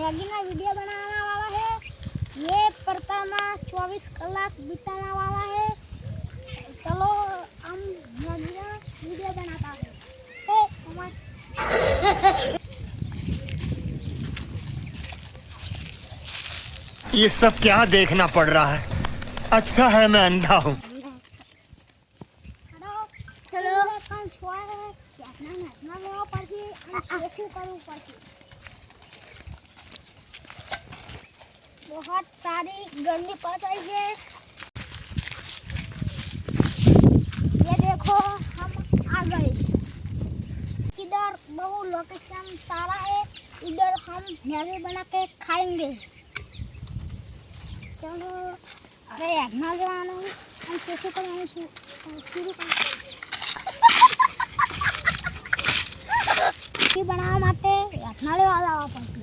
Maggi ना video बनाने वाला है। ये प्रथमा 24 कलाक बिताने वाला है। चलो हम मैगी ना वीडियो बनाता है। ये सब क्या देखना पड़ रहा है? अच्छा है मैं अंधा हूँ। चलो कौन छुआ है क्या ना वो पर भी शेखू करूँ पर बहुत सारी गर्मी पड़ रही है। ये देखो हम आ गए। इधर बहुत लोकेशन सारा है। इधर हम मैगी बना के खाएंगे। चलो अरे ना जवानो हम शेखू करवाने शुरू कर बनावा માટે યાતના લેવા લાવવા પડશે।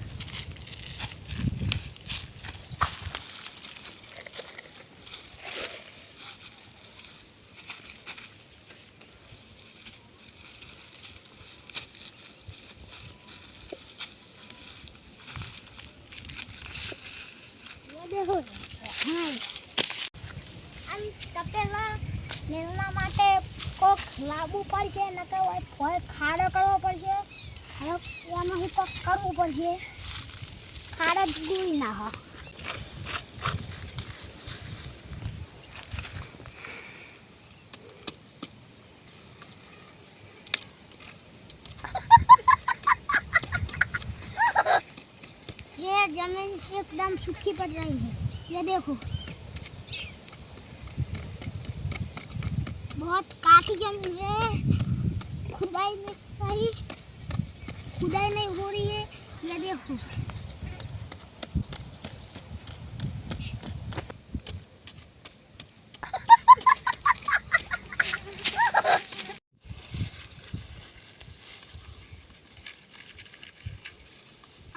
ये देखो हाँ આમ તપેલા મેળવા માટે કોક લાવવું પડશે નકર હોય ખાડો કરવો પડશે। હવે એમાં હું કોક કરવું પડશે। ખાડા દૂઈ ના હો ये जमीन एकदम सूखी पड़ रही है। ये देखो बहुत काटी जमीन है। खुदाई नहीं हो रही है। ये देखो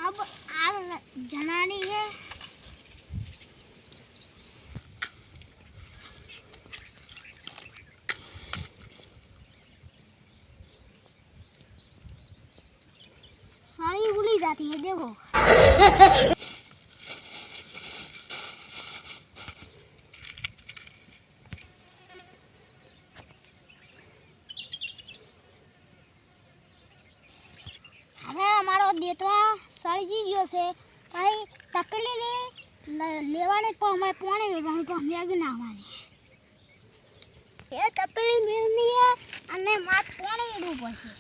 अब आग जलानी है। सारी उड़ी जाती है देखो। હવે અમારો દેતવા સળગી ગયો છે। ભાઈ તપેલી લેવાને તો અમારે પાણી વેરવાનું તો મેગી નાખવાની। એ તપેલી મેળની છે અને માથ પાણી વેરવું પડશે।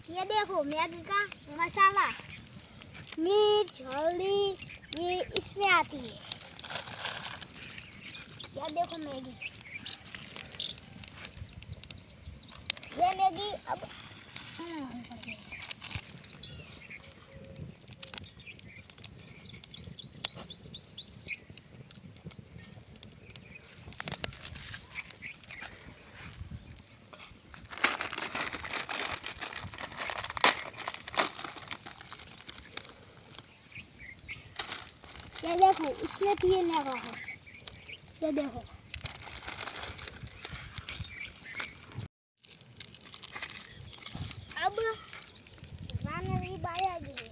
ये देखो मैगी का मसाला मिर्च हल्दी ये इसमें आती है। ये देखो मैगी। ये मैगी अब ये देखो इसमें तेल लगा है। ये देखो अब रानी बाया गई।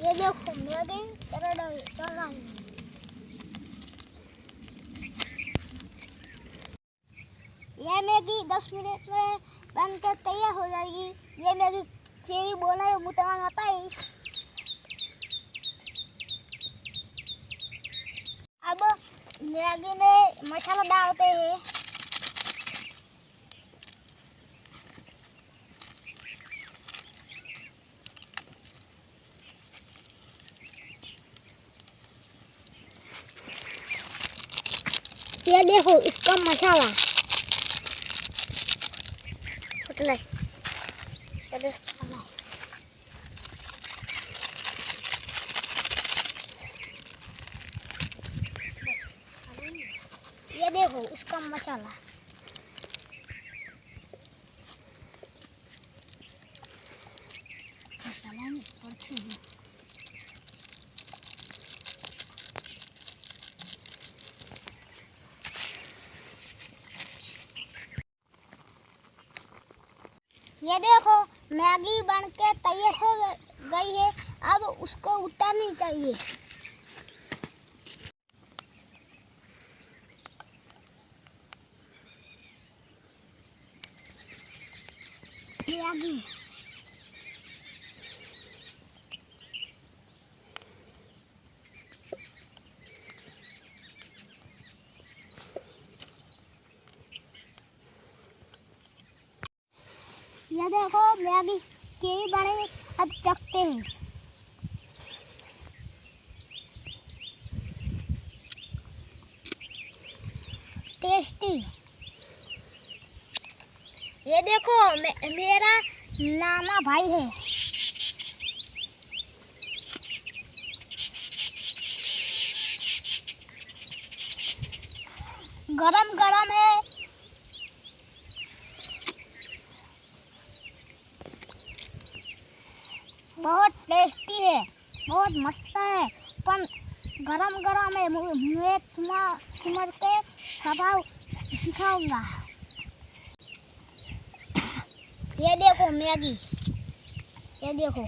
ये देखो मैगी चढ़ाई। ये मैगी 10 मिनट में बनकर तैयार हो जाएगी। ये मैगी केवी बनाए वो तमाम आता है। अब मैगी में मसाला डालते हैं। ये देखो इसका मसाला ये देखो इसका मसाला नहीं पड़ती है। ये देखो मैगी बनके तैयार हो गई है। अब उसको उतारनी चाहिए। मैगी ये देखो मैगी केवी बनी। अब चखते हैं। टेस्टी। ये देखो मेरा नाना भाई है। गरम गरम है। बहुत टेस्टी है, बहुत मस्त है। पर गरम गरम है। मैं तुम्हारे के स्वभाव सिखाऊंगा। ये देखो मैगी, ये देखो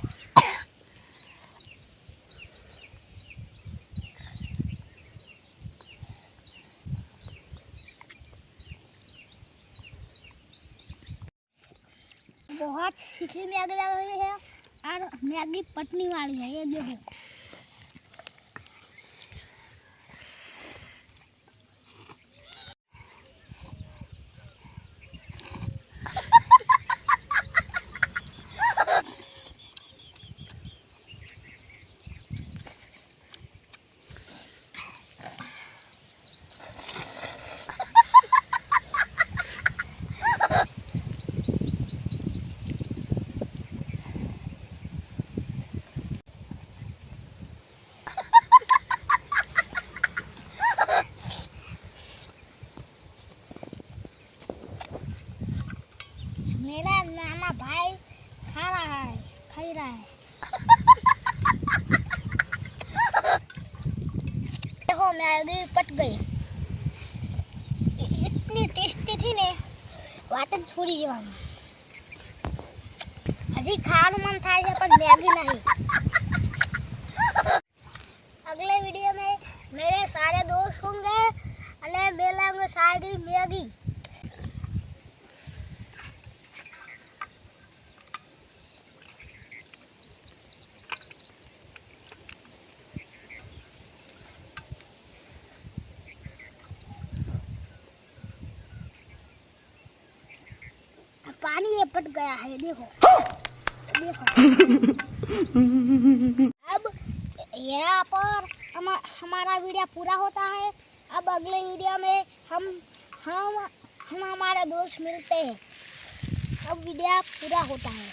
बहुत सीखी मैगी लग रही है और मैगी पटनी वाली है। ये देखो मेरा नाना भाई खा रहा है। देखो मैगी पट गई। इतनी टेस्टी थी ने वातन छोड़ी जवानी। अभी खान मन था पर मैगी नहीं। अगले वीडियो में मेरे सारे दोस्त होंगे और मिलेंगे सारी मैगी। पानी ये पट गया है। देखो देखो अब यहाँ पर हमारा वीडियो पूरा होता है। अब अगले वीडियो में हम हमारे दोस्त मिलते हैं। अब वीडियो पूरा होता है।